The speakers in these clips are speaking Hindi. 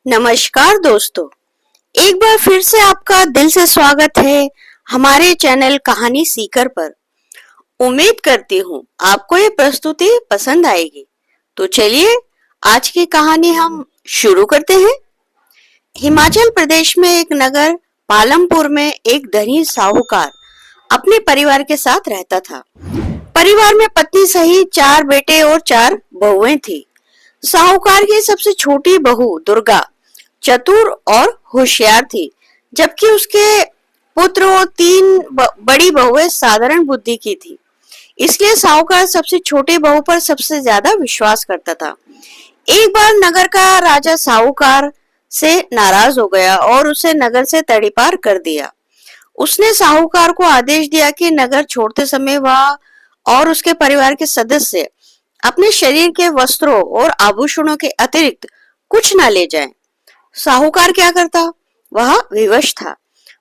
नमस्कार दोस्तों, एक बार फिर से आपका दिल से स्वागत है हमारे चैनल कहानी सीकर पर। उम्मीद करती हूँ आपको ये प्रस्तुति पसंद आएगी। तो चलिए आज की कहानी हम शुरू करते हैं। हिमाचल प्रदेश में एक नगर पालमपुर में एक धनी साहूकार अपने परिवार के साथ रहता था। परिवार में पत्नी सहित 4 बेटे और 4 बहुएं थी। साहूकार की सबसे छोटी बहू दुर्गा चतुर और होशियार थी, जबकि उसके पुत्र और 3 बड़ी बहुएं साधारण बुद्धि की थी। इसलिए साहूकार सबसे छोटी बहू पर सबसे ज्यादा विश्वास करता था। एक बार नगर का राजा साहूकार से नाराज हो गया और उसे नगर से तड़ीपार कर दिया। उसने साहूकार को आदेश दिया कि नगर छोड़ते समय वह और उसके परिवार के सदस्य अपने शरीर के वस्त्रों और आभूषणों के अतिरिक्त कुछ न ले जाएं। साहूकार क्या करता? वह विवश था।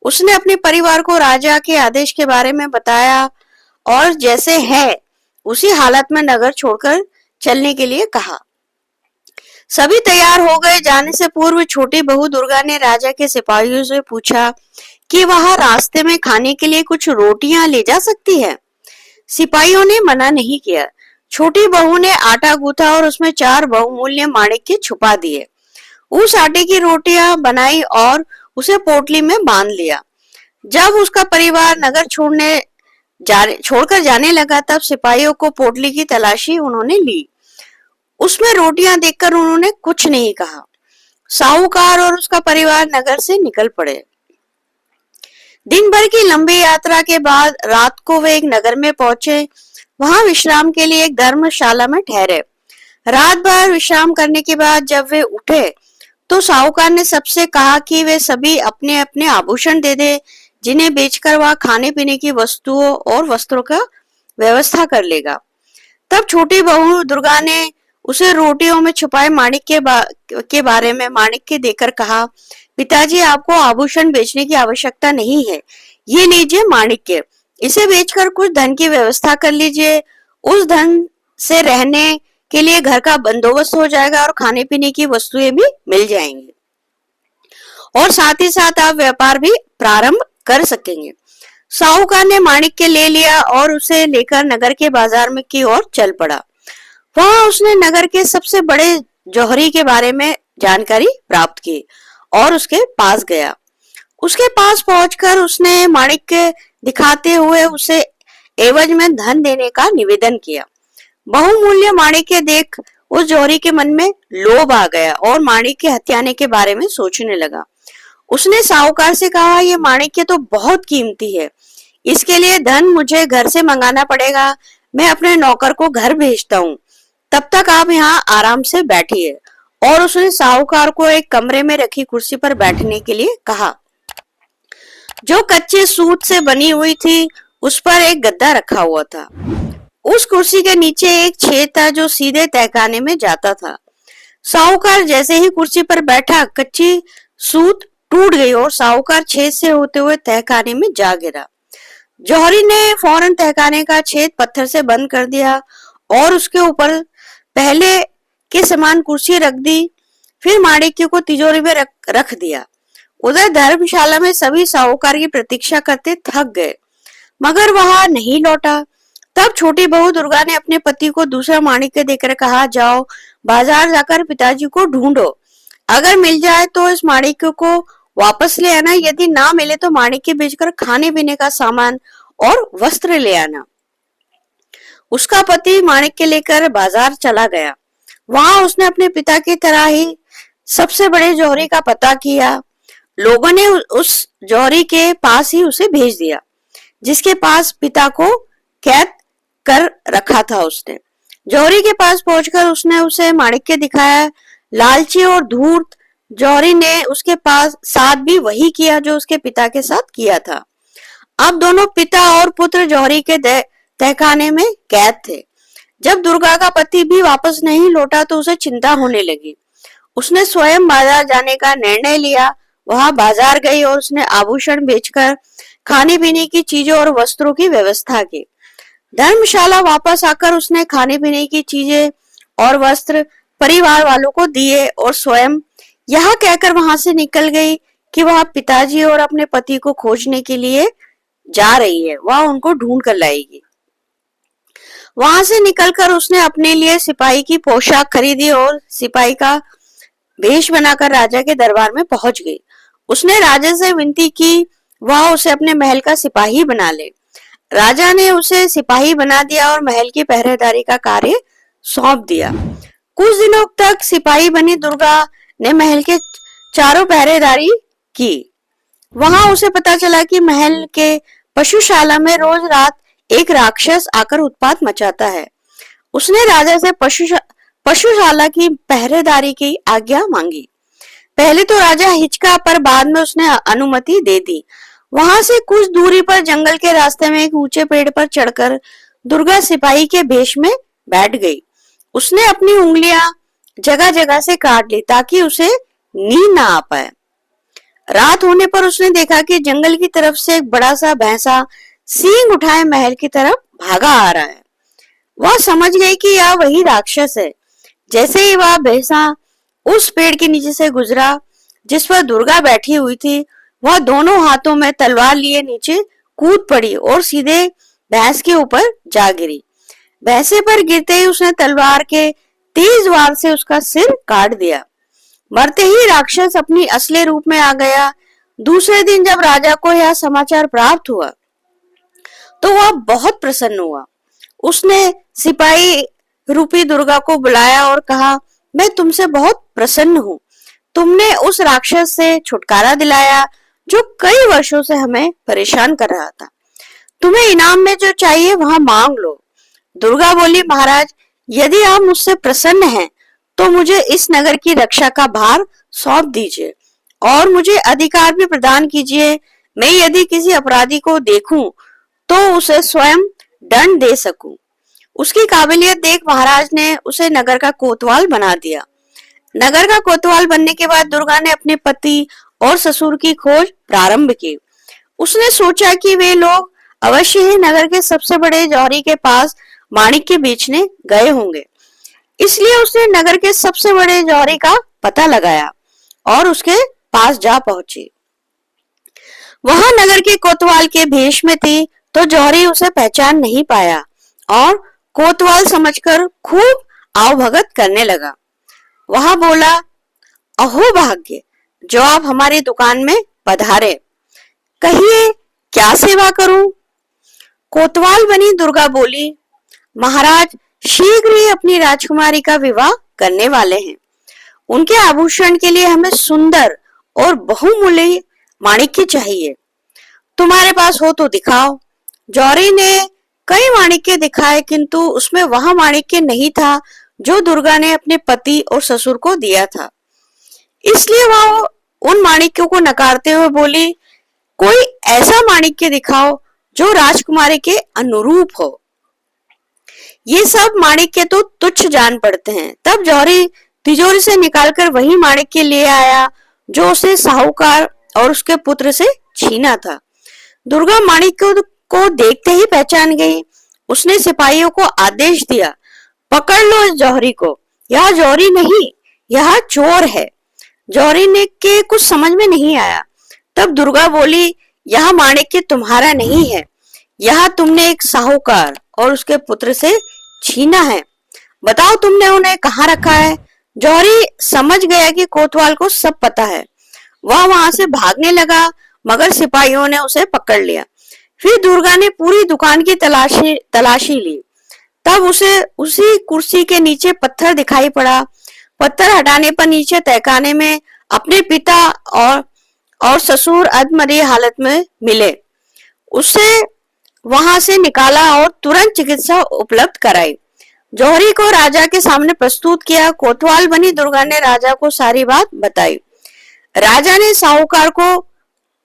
उसने अपने परिवार को राजा के आदेश के बारे में बताया और जैसे है उसी हालत में नगर छोड़कर चलने के लिए कहा। सभी तैयार हो गए। जाने से पूर्व छोटी बहू दुर्गा ने राजा के सिपाहियों से पूछा कि वह रास्ते में खाने के लिए कुछ रोटियां ले जा सकती है। सिपाहियों ने मना नहीं किया। छोटी बहू ने आटा गूंथा और उसमें 4 बहुमूल्य माणिक्य छुपा दिए। उस आटे की रोटियां बनाई और उसे पोटली में बांध लिया। जब उसका परिवार नगर छोड़कर जाने लगा, तब सिपाहियों को पोटली की तलाशी उन्होंने ली। उसमें रोटियां देखकर उन्होंने कुछ नहीं कहा। साहूकार और उसका परिवार नगर से निकल पड़े। दिन भर की लंबी यात्रा के बाद रात को वे एक नगर में पहुंचे। वहां विश्राम के लिए एक धर्मशाला में ठहरे। रात भर विश्राम करने के बाद जब वे उठे तो साहूकार ने सबसे कहा कि वे सभी अपने अपने आभूषण दे दे, जिन्हें बेचकर वह खाने पीने की वस्तुओं और वस्त्रों का व्यवस्था कर लेगा। तब छोटी बहू दुर्गा ने उसे रोटियों में छुपाए माणिक्य के बारे में माणिक्य देकर कहा, पिताजी, आपको आभूषण बेचने की आवश्यकता नहीं है। ये लीजिए माणिक्य, इसे बेचकर कुछ धन की व्यवस्था कर लीजिए। उस धन से रहने के लिए घर का बंदोबस्त हो जाएगा और खाने पीने की वस्तुएं भी मिल जाएंगी और साथ ही साथ आप व्यापार भी प्रारंभ कर सकेंगे। साहूकार ने माणिक्य ले लिया और उसे लेकर नगर के बाजार में की ओर चल पड़ा। वहां उसने नगर के सबसे बड़े जौहरी के बारे में जानकारी प्राप्त की और उसके पास गया। उसके पास पहुंचकर उसने माणिक्य दिखाते हुए उसे एवज में धन देने का निवेदन किया। बहुमूल्य माणिक्य देख उस जौहरी के मन में लोभ आ गया और माणिक्य हथियाने के बारे में सोचने लगा। उसने साहूकार से कहा, यह माणिक्य तो बहुत कीमती है, इसके लिए धन मुझे घर से मंगाना पड़ेगा। मैं अपने नौकर को घर भेजता हूँ, तब तक आप यहाँ आराम से बैठिए। और उसने साहूकार को एक कमरे में रखी कुर्सी पर बैठने के लिए कहा, जो कच्चे सूत से बनी हुई थी। उस पर एक गद्दा रखा हुआ था। उस कुर्सी के नीचे एक छेद था जो सीधे तहखाने में जाता था। साहूकार जैसे ही कुर्सी पर बैठा, कच्ची सूत टूट गई और साहूकार छेद से होते हुए तहखाने में जा गिरा। जौहरी ने फौरन तहखाने का छेद पत्थर से बंद कर दिया और उसके ऊपर पहले के समान कुर्सी रख दी। फिर माणिक्य को तिजोरी में रख दिया। उधर धर्मशाला में सभी साहूकार की प्रतीक्षा करते थक गए, मगर वह नहीं लौटा। तब छोटी बहू दुर्गा ने अपने पति को दूसरा माणिक्य देकर कहा, जाओ बाजार जाकर पिताजी को ढूंढो। अगर मिल जाए तो इस माणिक्य को वापस ले आना, यदि ना मिले तो माणिक्य बेचकर खाने पीने का सामान और वस्त्र ले आना। उसका पति माणिक्य लेकर बाजार चला गया। वहां उसने अपने पिता की तरह ही सबसे बड़े जौहरी का पता किया। लोगों ने उस जौहरी के पास ही उसे भेज दिया, जिसके पास पिता को कैद कर रखा था। उसने जौहरी के पास पहुंचकर उसने उसे माणिक्य दिखाया। लालची और धूर्त जौहरी ने उसके पास साथ भी वही किया जो उसके पिता के साथ किया था। अब दोनों पिता और पुत्र जौहरी के तहखाने में कैद थे। जब दुर्गा का पति भी वापस नहीं लौटा तो उसे चिंता होने लगी। उसने स्वयं बाजार जाने का निर्णय लिया। वहां बाजार गई और उसने आभूषण बेचकर खाने पीने की चीजों और वस्त्रों की व्यवस्था की। धर्मशाला वापस आकर उसने खाने पीने की चीजें और वस्त्र परिवार वालों को दिए और स्वयं यह कहकर वहां से निकल गई कि वह पिताजी और अपने पति को खोजने के लिए जा रही है, वह उनको ढूंढ कर लाएगी। वहां से निकलकर उसने अपने लिए सिपाही की पोशाक खरीदी और सिपाही का भेष बनाकर राजा के दरबार में पहुंच गई। उसने राजा से विनती की वह उसे अपने महल का सिपाही बना ले। राजा ने उसे सिपाही बना दिया और महल की पहरेदारी का कार्य सौंप दिया। कुछ दिनों तक सिपाही बनी दुर्गा ने महल के चारों पहरेदारी की। वहां उसे पता चला कि महल के पशुशाला में रोज रात एक राक्षस आकर उत्पात मचाता है। उसने राजा से पशुशाला की पहरेदारी की आज्ञा मांगी। पहले तो राजा हिचका, पर बाद में उसने अनुमति दे दी। वहां से कुछ दूरी पर जंगल के रास्ते में एक ऊंचे पेड़ पर चढ़कर दुर्गा सिपाही के भेष में बैठ गई। उसने अपनी उंगलियां जगह जगह से काट ली ताकि उसे नींद ना आ पाए। रात होने पर उसने देखा कि जंगल की तरफ से एक बड़ा सा भैंसा सींग उठाए महल की तरफ भागा आ रहा है। वह समझ गई कि यह वही राक्षस है। जैसे ही वह भैंसा उस पेड़ के नीचे से गुजरा जिस पर दुर्गा बैठी हुई थी, वह दोनों हाथों में तलवार लिए नीचे कूद पड़ी और सीधे भैंस के ऊपर जा गिरी। भैंसे पर गिरते ही उसने तलवार के तेज वार से उसका सिर काट दिया। मरते ही राक्षस अपनी असली रूप में आ गया। दूसरे दिन जब राजा को यह समाचार प्राप्त हुआ तो वह बहुत प्रसन्न हुआ। उसने सिपाही रूपी दुर्गा को बुलाया और कहा, मैं तुमसे बहुत प्रसन्न हूँ। तुमने उस राक्षस से छुटकारा दिलाया जो कई वर्षों से हमें परेशान कर रहा था। तुम्हें इनाम में जो चाहिए वहां मांग लो। दुर्गा बोली, महाराज, यदि आप मुझसे प्रसन्न हैं तो मुझे इस नगर की रक्षा का भार सौंप दीजिए और मुझे अधिकार भी प्रदान कीजिए। मैं यदि किसी अपराधी को देखूं तो उसे स्वयं दंड दे सकूं। उसकी काबिलियत देख महाराज ने उसे नगर का कोतवाल बना दिया। नगर का कोतवाल बनने के बाद दुर्गा ने अपने पति और ससुर की खोज प्रारंभ की। उसने सोचा कि वे लोग अवश्य ही नगर के सबसे बड़े जौहरी के पास माणिक्य बेचने गए होंगे। इसलिए उसने नगर के सबसे बड़े जौहरी का पता लगाया और उसके पास जा पहुंची। वहां नगर के कोतवाल के भेष में थी तो जौहरी उसे पहचान नहीं पाया और कोतवाल समझकर खूब आवभगत करने लगा। वह बोला, अहो भाग्य, जो आप हमारी दुकान में पधारे, कहिए क्या सेवा करूं? कोतवाल बनी दुर्गा बोली, महाराज शीघ्र ही अपनी राजकुमारी का विवाह करने वाले हैं। उनके आभूषण के लिए हमें सुंदर और बहुमूल्य माणिक्य चाहिए। तुम्हारे पास हो तो दिखाओ। जौहरी ने कई माणिक्य दिखाए किंतु उसमें वह माणिक्य नहीं था जो दुर्गा ने अपने पति और ससुर को दिया था। इसलिए वह उन माणिक्यों को नकारते हुए बोली, कोई ऐसा माणिक्य दिखाओ जो राजकुमारी के अनुरूप हो। ये सब माणिक्य तो तुच्छ जान पड़ते हैं। तब जौहरी तिजोरी से निकालकर वही माणिक्य ले आया जो उसे साहूकार और उसके पुत्र से छीना था। दुर्गा माणिक्य को देखते ही पहचान गई। उसने सिपाहियों को आदेश दिया, पकड़ लो इस जौहरी को। यह जौहरी नहीं, यह चोर है। जौहरी ने के कुछ समझ में नहीं आया। तब दुर्गा बोली, यह माणिक्य तुम्हारा नहीं है, यह तुमने एक साहूकार और उसके पुत्र से छीना है। बताओ तुमने उन्हें कहाँ रखा है? जौहरी समझ गया कि कोतवाल को सब पता है। वह वहां से भागने लगा मगर सिपाहियों ने उसे पकड़ लिया। फिर दुर्गा ने पूरी दुकान की तलाशी ली। तब उसे उसी कुर्सी के नीचे पत्थर दिखाई पड़ा। पत्थर हटाने पर नीचे तहखाने में अपने पिता और ससुर अधमरी हालत में मिले। उसे वहां से निकाला और तुरंत चिकित्सा उपलब्ध कराई। जौहरी को राजा के सामने प्रस्तुत किया। कोतवाल बनी दुर्गा ने राजा को सारी बात बताई। राजा ने साहूकार को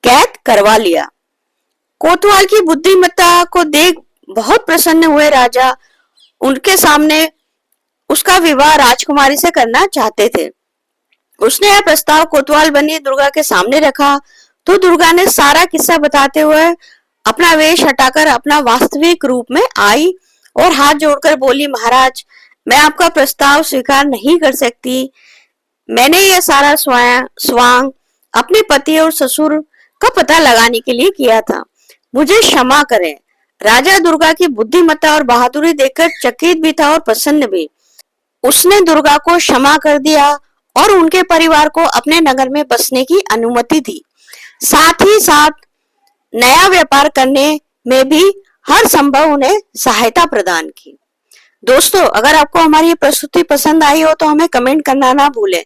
कैद करवा लिया। कोतवाल की बुद्धिमत्ता को देख बहुत प्रसन्न हुए राजा उनके सामने उसका विवाह राजकुमारी से करना चाहते थे। उसने यह प्रस्ताव कोतवाल बनी दुर्गा के सामने रखा तो दुर्गा ने सारा किस्सा बताते हुए अपना वेश हटाकर अपना वास्तविक रूप में आई और हाथ जोड़कर बोली, महाराज, मैं आपका प्रस्ताव स्वीकार नहीं कर सकती। मैंने यह सारा स्वांग अपने पति और ससुर का पता लगाने के लिए किया था। मुझे क्षमा करें। राजा दुर्गा की बुद्धिमत्ता और बहादुरी देखकर चकित भी था और प्रसन्न भी। उसने दुर्गा को क्षमा कर दिया और उनके परिवार को अपने नगर में बसने की अनुमति दी। साथ ही साथ नया व्यापार करने में भी हर संभव उन्हें सहायता प्रदान की। दोस्तों, अगर आपको हमारी ये प्रस्तुति पसंद आई हो तो हमें कमेंट करना ना भूलें।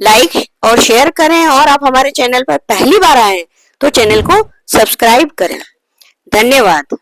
लाइक और शेयर करें और आप हमारे चैनल पर पहली बार आए तो चैनल को सब्सक्राइब करें। धन्यवाद।